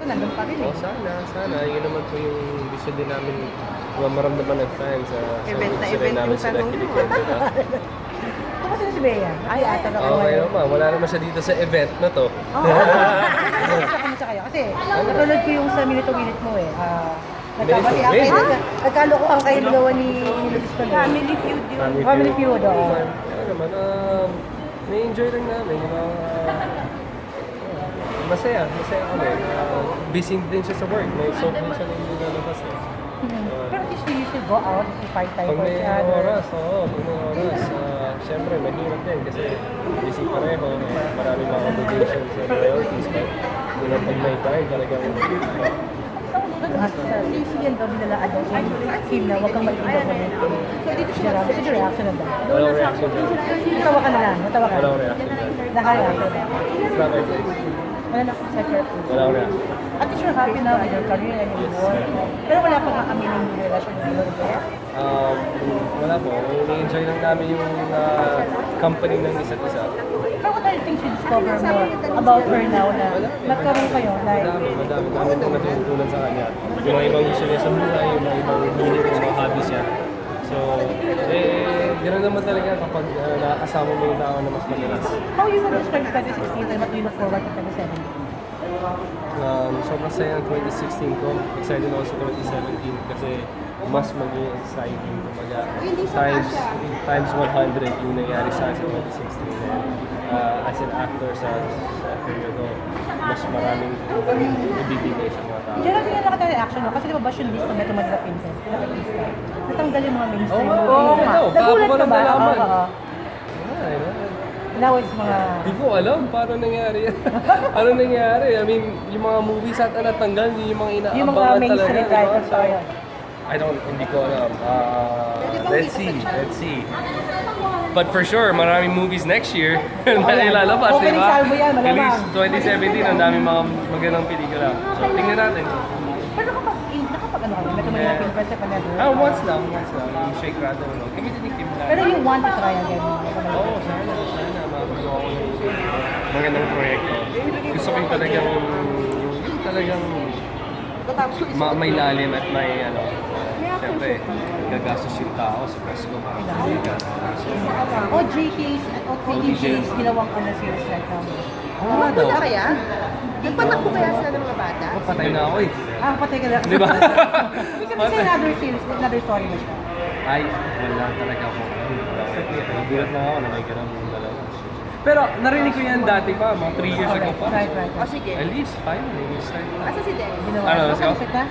Nandun pa rin Oh, sana. Yun naman po yung gusto din namin maramdaman ng fans. Event na sila event namin yung sila tanong mo, kilikid, di ba? Kumusta na si Bea? Ay, ata na Okay naman, wala naman siya dito sa event na to. Oo. Kumusta kayo? Kasi napanood ko yung sa Minute to Minute mo eh. Nagkabati Minute to kayo, Minute? nagkalokohan kayo dalawa ni Luis Colon. Family feud yun. Family feud, oo. Ano naman, na-enjoy lang namin. Masaya kami. Busy din siya sa work. May soap din siya na hindi lalabas eh. Pero at least you should go out if you fight time Pag for may each other. oras, pag may oras. Siyempre, mahirap din kasi busy pareho. Maraming mga obligations and priorities. But pag may time, talagang Si yan daw nilalaan daw sa team na huwag kang maiindaw mo dito. So dito siya, ito yung reaction na daw. walang reaction na. Natawa ka na lang, natawa ka. Walang reaction na. Naka-reaction na. It's not my place. Wala na akong separate. Walang reaction. At least you're happy now with your career and your work. Pero wala pa nga kami ng relasyon ng Lord Bear. Wala po. I-enjoy lang namin yung company ng isa't isa. Pero what are the things you discover more about her now na nagkaroon kayo? Like, Madami pong natutunan sa kanya. Yung mga ibang gusto niya sa buhay, yung mga ibang hilig, yung mga hobbies niya. So, gano'n naman talaga kapag nakakasama mo yung tao na mas madalas. how you would describe 2016 and what do you look forward to 2017? Sobrang saya ng 2016 ko. Excited ako sa 2017 kasi mas maging exciting. Kumbaga, times 100 yung nangyari sa akin sa 2016. And, as an actor sa career ko, mas maraming ibibigay sa mga tao. Diyan natin nakita yung reaction mo. Kasi di ba Bastion List na Metro Manila Princess? Nakapista. Natanggal yung mga mainstream Oo, movie. oo, oo. Nagulat Bago ko ka lang ba? nalaman. Oo. Ay, Now it's mga... Hindi ko alam paano nangyari yan. Ano nangyari? I mean, yung mga movies at natanggal, yung mga Yung mga inaabangan talaga. mainstream Diba? writers So, pa yun. hindi ko alam. Let's see. But for sure, maraming movies next year na ilalabas, di Opening ba? salvo yan, At malamang. least 2017, ang daming mga magandang pelikula. So, tingnan natin. Pero nakapag ano kayo? Metro Manila Film Fest pa never? Once lang. Yung Shake Rattle. Kami din yung team lang. Pero you want to try again? Oo, sana. Makagulo ako ng magandang proyekto. Gusto ko yung talagang may lalim at may siyempre, gagastos yung tao sa presko para kumita. OJKs at OTJs ginawang ano series right now. Oo nga daw. Wala kaya? Nagpatakbo kaya sila ng mga bata? Patay na ako eh. Patay ka lang. Di ba? Kasi another series, another story na siya. Ay, wala talaga ako. Nagulat na ako na may ganun yung dalawa. Pero narinig ko yan dati pa, mga 3 years ago pa. Right. O sige. At least, finally, we start na. Asa si Dennis? Ginawa. Ano, So, let's go. kamusta?